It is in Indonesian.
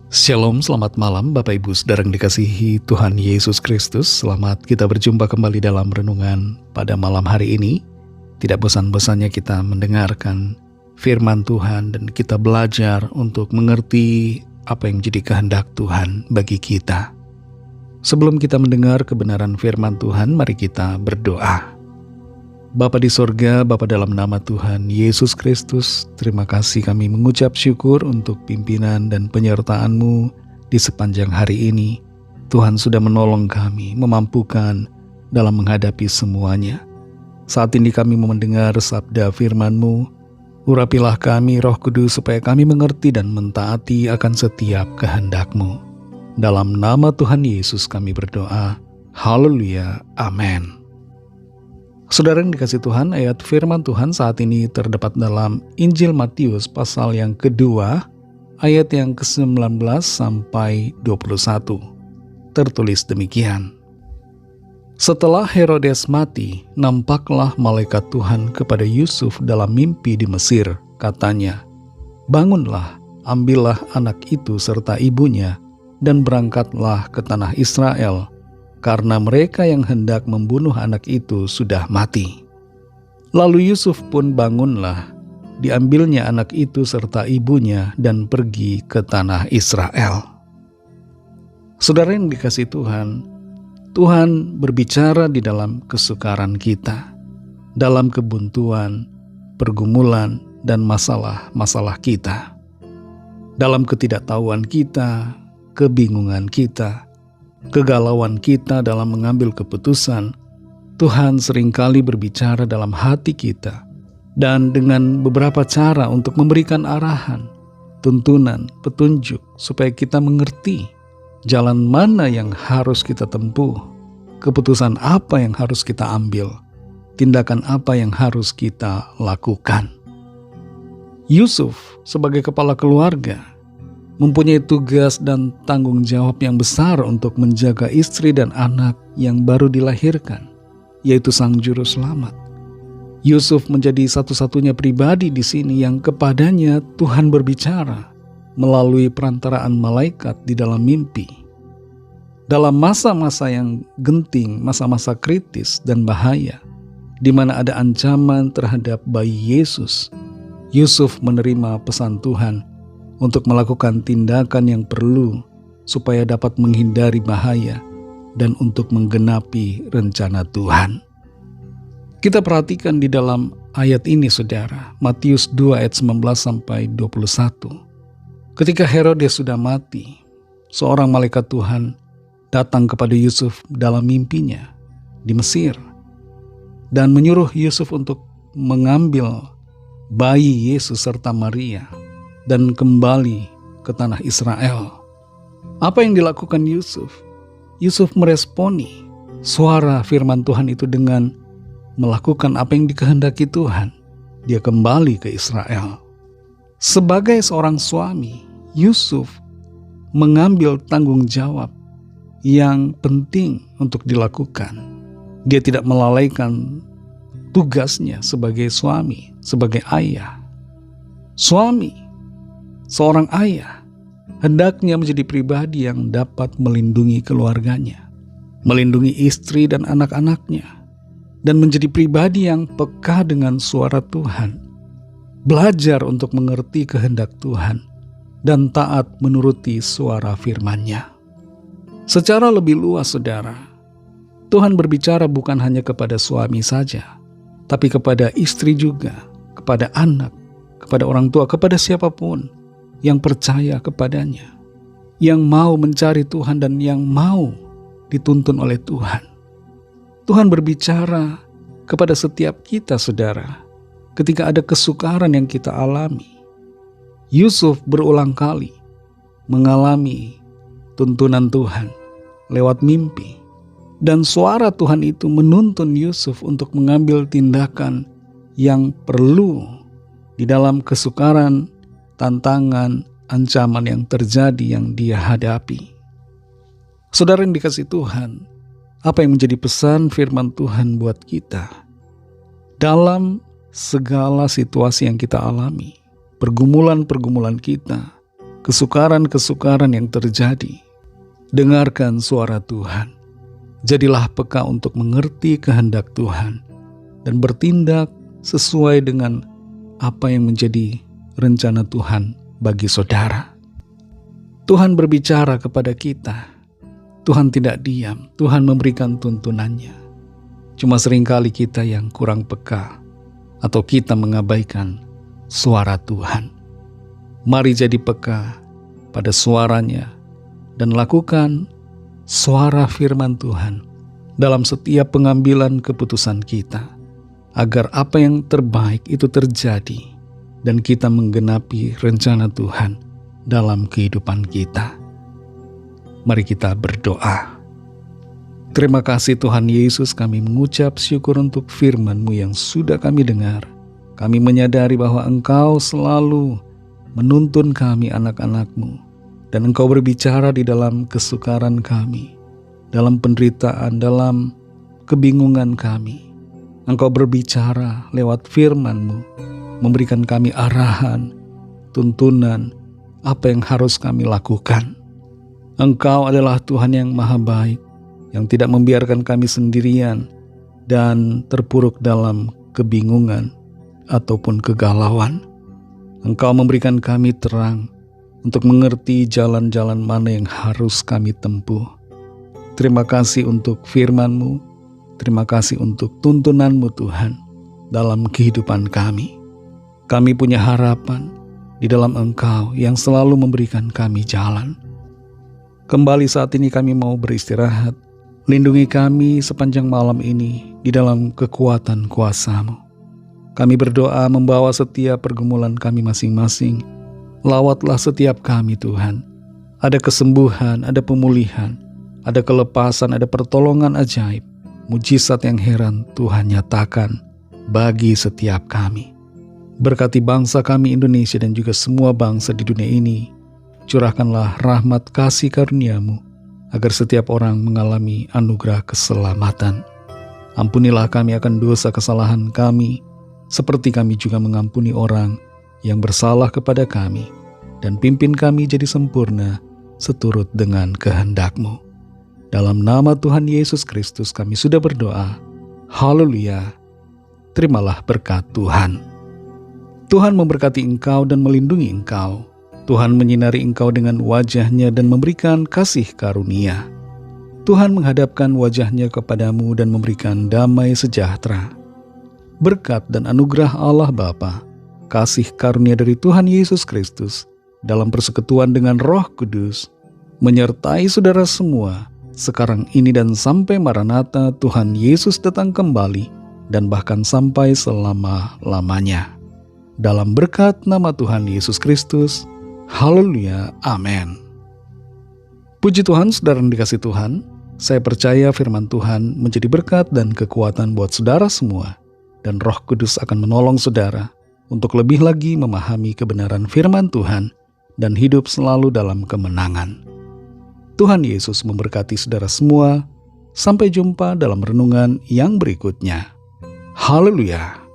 Shalom, selamat malam Bapak Ibu Saudara yang dikasihi Tuhan Yesus Kristus. Selamat kita berjumpa kembali dalam renungan pada malam hari ini. Tidak bosan-bosannya kita mendengarkan firman Tuhan dan kita belajar untuk mengerti apa yang jadi kehendak Tuhan bagi kita. Sebelum kita mendengar kebenaran firman Tuhan, mari kita berdoa. Bapa di sorga, Bapa dalam nama Tuhan Yesus Kristus, terima kasih kami mengucap syukur untuk pimpinan dan penyertaan-Mu di sepanjang hari ini. Tuhan sudah menolong kami, memampukan dalam menghadapi semuanya. Saat ini kami mau mendengar sabda firman-Mu. Urapilah kami Roh Kudus supaya kami mengerti dan mentaati akan setiap kehendak-Mu. Dalam nama Tuhan Yesus kami berdoa. Haleluya. Amin. Saudara yang dikasih Tuhan, ayat firman Tuhan saat ini terdapat dalam Injil Matius pasal yang kedua, ayat yang ke-19 sampai 21. Tertulis demikian. Setelah Herodes mati, nampaklah malaikat Tuhan kepada Yusuf dalam mimpi di Mesir. Katanya, "Bangunlah, ambillah anak itu serta ibunya, dan berangkatlah ke tanah Israel, karena mereka yang hendak membunuh anak itu sudah mati." Lalu Yusuf pun bangunlah, diambilnya anak itu serta ibunya dan pergi ke tanah Israel. Saudara yang dikasih Tuhan, Tuhan berbicara di dalam kesukaran kita, dalam kebuntuan, pergumulan, dan masalah-masalah kita, dalam ketidaktahuan kita, kebingungan kita, kegalauan kita dalam mengambil keputusan. Tuhan seringkali berbicara dalam hati kita dan dengan beberapa cara untuk memberikan arahan, tuntunan, petunjuk supaya kita mengerti jalan mana yang harus kita tempuh, keputusan apa yang harus kita ambil, tindakan apa yang harus kita lakukan. Yusuf sebagai kepala keluarga mempunyai tugas dan tanggung jawab yang besar untuk menjaga istri dan anak yang baru dilahirkan, yaitu Sang Juru Selamat. Yusuf menjadi satu-satunya pribadi di sini yang kepadanya Tuhan berbicara melalui perantaraan malaikat di dalam mimpi. Dalam masa-masa yang genting, masa-masa kritis dan bahaya, di mana ada ancaman terhadap bayi Yesus, Yusuf menerima pesan Tuhan untuk melakukan tindakan yang perlu supaya dapat menghindari bahaya dan untuk menggenapi rencana Tuhan. Kita perhatikan di dalam ayat ini saudara, Matius 2 ayat 19 sampai 21. Ketika Herodes sudah mati, seorang malaikat Tuhan datang kepada Yusuf dalam mimpinya di Mesir dan menyuruh Yusuf untuk mengambil bayi Yesus serta Maria dan kembali ke tanah Israel. Apa yang dilakukan Yusuf? Yusuf meresponi suara firman Tuhan itu dengan melakukan apa yang dikehendaki Tuhan. Dia kembali ke Israel. Sebagai seorang suami, Yusuf mengambil tanggung jawab yang penting untuk dilakukan. Dia tidak melalaikan tugasnya sebagai suami, sebagai ayah. Suami, seorang ayah, hendaknya menjadi pribadi yang dapat melindungi keluarganya, melindungi istri dan anak-anaknya, dan menjadi pribadi yang peka dengan suara Tuhan, belajar untuk mengerti kehendak Tuhan, dan taat menuruti suara firman-Nya. Secara lebih luas, saudara, Tuhan berbicara bukan hanya kepada suami saja, tapi kepada istri juga, kepada anak, kepada orang tua, kepada siapapun yang percaya kepadanya, yang mau mencari Tuhan dan yang mau dituntun oleh Tuhan. Tuhan berbicara kepada setiap kita, saudara, ketika ada kesukaran yang kita alami. Yusuf berulang kali mengalami tuntunan Tuhan lewat mimpi, dan suara Tuhan itu menuntun Yusuf untuk mengambil tindakan yang perlu di dalam kesukaran, tantangan, ancaman yang terjadi yang dia hadapi. Saudara yang dikasih Tuhan, apa yang menjadi pesan firman Tuhan buat kita? Dalam segala situasi yang kita alami, pergumulan-pergumulan kita, kesukaran-kesukaran yang terjadi. Dengarkan suara Tuhan. Jadilah peka untuk mengerti kehendak Tuhan dan bertindak sesuai dengan apa yang menjadi rencana Tuhan bagi saudara. Tuhan berbicara kepada kita. Tuhan tidak diam. Tuhan memberikan tuntunannya. Cuma seringkali kita yang kurang peka atau kita mengabaikan suara Tuhan. Mari jadi peka pada suaranya dan lakukan suara firman Tuhan dalam setiap pengambilan keputusan kita, agar apa yang terbaik itu terjadi dan kita menggenapi rencana Tuhan dalam kehidupan kita. Mari kita berdoa. Terima kasih Tuhan Yesus, kami mengucap syukur untuk firman-Mu yang sudah kami dengar. Kami menyadari bahwa Engkau selalu menuntun kami anak-anak-Mu, dan Engkau berbicara di dalam kesukaran kami, dalam penderitaan, dalam kebingungan kami. Engkau berbicara lewat firman-Mu, memberikan kami arahan, tuntunan, apa yang harus kami lakukan. Engkau adalah Tuhan yang maha baik, yang tidak membiarkan kami sendirian dan terpuruk dalam kebingungan ataupun kegalauan. Engkau memberikan kami terang untuk mengerti jalan-jalan mana yang harus kami tempuh. Terima kasih untuk firman-Mu, terima kasih untuk tuntunan-Mu Tuhan dalam kehidupan kami. Kami punya harapan di dalam Engkau yang selalu memberikan kami jalan. Kembali saat ini kami mau beristirahat. Lindungi kami sepanjang malam ini di dalam kekuatan kuasa-Mu. Kami berdoa membawa setiap pergumulan kami masing-masing. Lawatlah setiap kami Tuhan. Ada kesembuhan, ada pemulihan, ada kelepasan, ada pertolongan ajaib, mujizat yang heran Tuhan nyatakan bagi setiap kami. Berkati bangsa kami Indonesia dan juga semua bangsa di dunia ini. Curahkanlah rahmat kasih karunia-Mu agar setiap orang mengalami anugerah keselamatan. Ampunilah kami akan dosa kesalahan kami, seperti kami juga mengampuni orang yang bersalah kepada kami, dan pimpin kami jadi sempurna seturut dengan kehendak-Mu. Dalam nama Tuhan Yesus Kristus kami sudah berdoa. Haleluya. Terimalah berkat Tuhan. Tuhan memberkati engkau dan melindungi engkau. Tuhan menyinari engkau dengan wajah-Nya dan memberikan kasih karunia. Tuhan menghadapkan wajah-Nya kepadamu dan memberikan damai sejahtera. Berkat dan anugerah Allah Bapa, kasih karunia dari Tuhan Yesus Kristus, dalam persekutuan dengan Roh Kudus, menyertai saudara semua, sekarang ini dan sampai Maranatha Tuhan Yesus datang kembali, dan bahkan sampai selama-lamanya. Dalam berkat nama Tuhan Yesus Kristus, haleluya, amin. Puji Tuhan, saudara yang dikasihi Tuhan, saya percaya firman Tuhan menjadi berkat dan kekuatan buat saudara semua, dan Roh Kudus akan menolong saudara untuk lebih lagi memahami kebenaran firman Tuhan dan hidup selalu dalam kemenangan. Tuhan Yesus memberkati saudara semua. Sampai jumpa dalam renungan yang berikutnya. Haleluya.